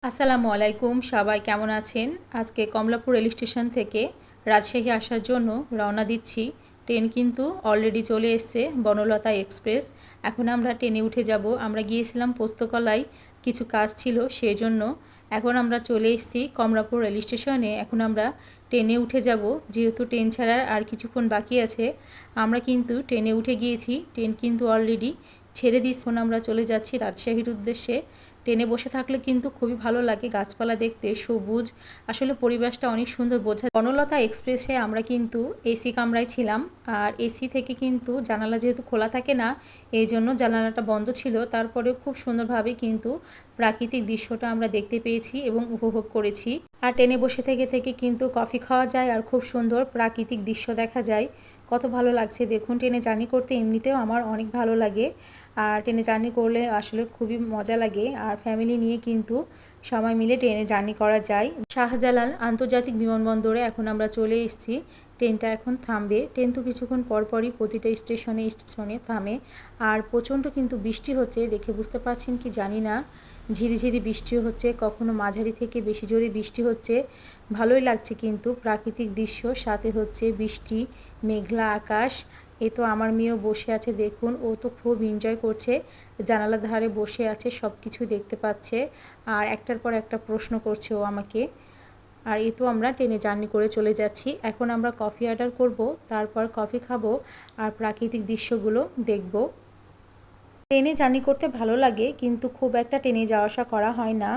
আসসালামু আলাইকুম, সবাই কেমন আছেন? আজকে কমলাপুর রেল স্টেশন থেকে রাজশাহী আসার জন্য রওনা দিচ্ছি। ট্রেন কিন্তু অলরেডি চলে এসছে, বনলতা এক্সপ্রেস। এখন আমরা ট্রেনে উঠে যাব। আমরা গিয়েছিলাম পোস্তকলায়, কিছু কাজ ছিল সেজন্য। এখন আমরা চলে এসেছি কমলাপুর রেল স্টেশনে। এখন আমরা ট্রেনে উঠে যাব, যেহেতু ট্রেন ছাড়ার আর কিছুক্ষণ বাকি আছে। আমরা কিন্তু ট্রেনে উঠে গিয়েছি, ট্রেন কিন্তু অলরেডি ছেড়ে দিচ্ছে। এখন আমরা চলে যাচ্ছি রাজশাহীর উদ্দেশ্যে। ট্রেনে বসে থাকলে কিন্তু খুবই ভালো লাগে, গাছপালা দেখতে, সবুজ, আসলে পরিবেশটা অনেক সুন্দর বোঝা। বনলতা এক্সপ্রেসে আমরা কিন্তু এসি কামরায় ছিলাম, আর এসি থেকে কিন্তু জানালা যেহেতু খোলা থাকে না, এই জন্য জানালাটা বন্ধ ছিল। তারপরেও খুব সুন্দরভাবে কিন্তু প্রাকৃতিক দৃশ্যটা আমরা দেখতে পেয়েছি এবং উপভোগ করেছি। আর ট্রেনে বসে থেকে থেকে কিন্তু কফি খাওয়া যায় আর খুব সুন্দর প্রাকৃতিক দৃশ্য দেখা যায়। কত ভালো লাগছে দেখুন। ট্রেনে জার্নি করতে এমনিতেও আমার অনেক ভালো লাগে, আর ট্রেনে জার্নি করলে আসলে খুবই মজা লাগে। আর ফ্যামিলি নিয়ে কিন্তু সবাই মিলে ট্রেনে জার্নি করা যায়। শাহজালাল আন্তর্জাতিক বিমানবন্দরে এখন আমরা চলে এসেছি। ট্রেনটা এখন থামবে। ট্রেন তো কিছুক্ষণ পরপরই প্রতিটা স্টেশনে স্টেশনে থামে। আর প্রচণ্ড কিন্তু বৃষ্টি হচ্ছে, দেখে বুঝতে পারছেন কি জানি না। ঝিরিঝিরি বৃষ্টি হচ্ছে, কখনো মাঝারি থেকে বেশি জোরে বৃষ্টি হচ্ছে। ভালোই লাগছে কিন্তু প্রাকৃতিক দৃশ্য, সাথে হচ্ছে বৃষ্টি, মেঘলা আকাশ। এই তো আমার মেয়েও বসে আছে দেখুন, ও তো খুব এনজয় করছে, জানালার ধারে বসে আছে, সব কিছু দেখতে পাচ্ছে আর একটার পর একটা প্রশ্ন করছে ও আমাকে। আর এই তো আমরা ট্রেনে জার্নি করে চলে যাচ্ছি। এখন আমরা কফি অর্ডার করব, তারপর কফি খাবো আর প্রাকৃতিক দৃশ্যগুলো দেখব। ট্রেনে জার্নি করতে ভালো লাগে, কিন্তু খুব একটা ট্রেনে যাওয়া আসা করা হয় না,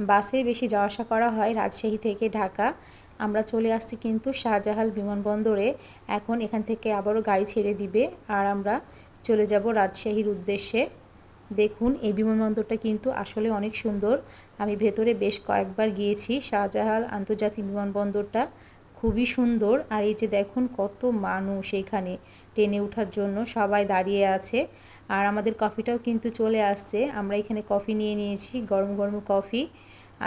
বাসে বেশি যাওয়া আসা করা হয় রাজশাহী থেকে ঢাকা। আমরা চলে আসছি কিন্তু শাহজালাল বিমানবন্দরে। এখন এখান থেকে আবারও গাড়ি ছেড়ে দিবে আর আমরা চলে যাব রাজশাহীর উদ্দেশ্যে। দেখুন এই বিমানবন্দরটা কিন্তু আসলে অনেক সুন্দর। আমি ভেতরে বেশ কয়েকবার গিয়েছি। শাহজালাল আন্তর্জাতিক বিমানবন্দরটা খুবই সুন্দর। আর এই যে দেখুন কত মানুষ এখানে ট্রেনে ওঠার জন্য সবাই দাঁড়িয়ে আছে। আর আমাদের কফিটাও কিন্তু চলে আসছে। আমরা এখানে কফি নিয়ে নিয়েছি, গরম গরম কফি।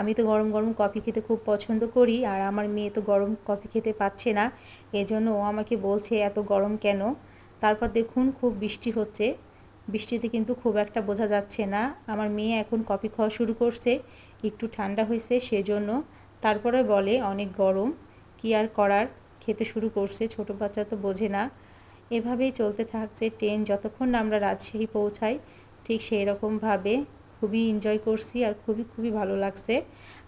আমি তো গরম গরম কফি খেতে খুব পছন্দ করি, আর আমার মেয়ে তো গরম কফি খেতে পাচ্ছে না, এজন্য ও আমাকে বলছে এত গরম কেন। তারপর দেখুন খুব বৃষ্টি হচ্ছে, বৃষ্টিতে কিন্তু খুব একটা বোঝা যাচ্ছে না। আমার মেয়ে এখন কফি খাওয়া শুরু করছে, একটু ঠান্ডা হয়েছে সেজন্য। তারপরে বলে অনেক গরম, কি আর করার, খেতে শুরু করছে, ছোট বাচ্চা তো বোঝে না। এভাবেই চলতে থাকছে ট্রেন যতক্ষণ না আমরা রাজশাহী পৌঁছাই। ঠিক সেই রকমভাবে খুবই এনজয় করছি আর খুবই খুবই ভালো লাগছে।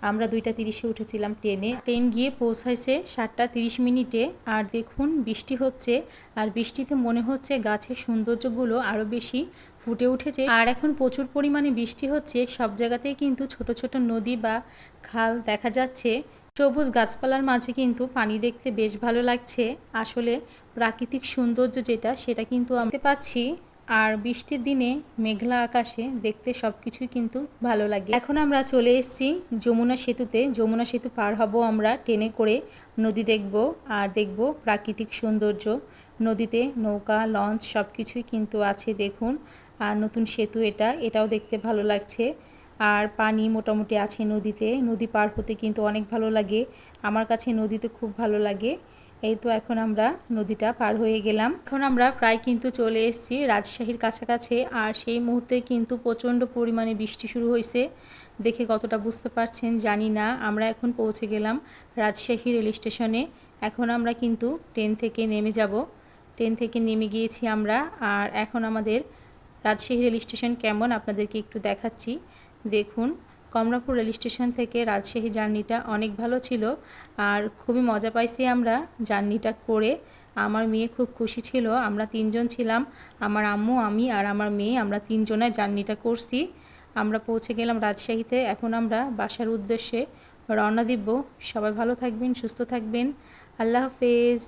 আমরা 2:30-এ উঠেছিলাম ট্রেনে, ট্রেন গিয়ে পৌঁছাইছে 7:30 আর দেখুন বৃষ্টি হচ্ছে, আর বৃষ্টিতে মনে হচ্ছে গাছের সৌন্দর্যগুলো আরও বেশি ফুটে উঠেছে। আর এখন প্রচুর পরিমাণে বৃষ্টি হচ্ছে, সব জায়গাতেই কিন্তু ছোট ছোট নদী বা খাল দেখা যাচ্ছে। সবুজ গাছপালার মাঝে কিন্তু পানি দেখতে বেশ ভালো লাগছে। আসলে প্রাকৃতিক সৌন্দর্য যেটা, সেটা কিন্তু আমরা পাচ্ছি। আর বৃষ্টির দিনে মেঘলা আকাশে দেখতে সব কিছুই কিন্তু ভালো লাগে। এখন আমরা চলে এসেছি যমুনা সেতুতে। যমুনা সেতু পার হব আমরা ট্রেনে করে, নদী দেখব আর দেখব প্রাকৃতিক সৌন্দর্য। নদীতে নৌকা, লঞ্চ সব কিছুই কিন্তু আছে দেখুন। আর নতুন সেতু এটাও দেখতে ভালো লাগছে। আর পানি মোটামুটি আছে নদীতে, নদী পার হতে কিন্তু অনেক ভালো লাগে। আমার কাছে নদীতে খুব ভালো লাগে। এই তো এখন আমরা নদীটা পার হয়ে গেলাম। এখন আমরা প্রায় কিন্তু চলে এসেছি রাজশাহীর কাছাকাছি। আর সেই মুহূর্তে কিন্তু প্রচণ্ড পরিমাণে বৃষ্টি শুরু হয়েছে, দেখে কতটা বুঝতে পারছেন জানি না। আমরা এখন পৌঁছে গেলাম রাজশাহী রেল স্টেশনে। এখন আমরা কিন্তু ট্রেন থেকে নেমে যাব। ট্রেন থেকে নেমে গিয়েছি আমরা। আর এখন আমাদের রাজশাহী রেল স্টেশন কেমন আপনাদেরকে একটু দেখাচ্ছি। দেখুন কমলাপুর রেল স্টেশন থেকে রাজশাহী জার্নিটা অনেক ভালো ছিল, আর খুবই মজা পাইছি আমরা জার্নিটা করে। আমার মেয়ে খুব খুশি ছিল। আমরা 3জন ছিলাম, আমার আম্মু, আমি আর আমার মেয়ে, আমরা 3জনে জার্নিটা করছি। আমরা পৌঁছে গেলাম রাজশাহীতে। এখন আমরা বাসার উদ্দেশ্যে রওনা দিব। সবাই ভালো থাকবেন, সুস্থ থাকবেন। আল্লাহ হাফেজ।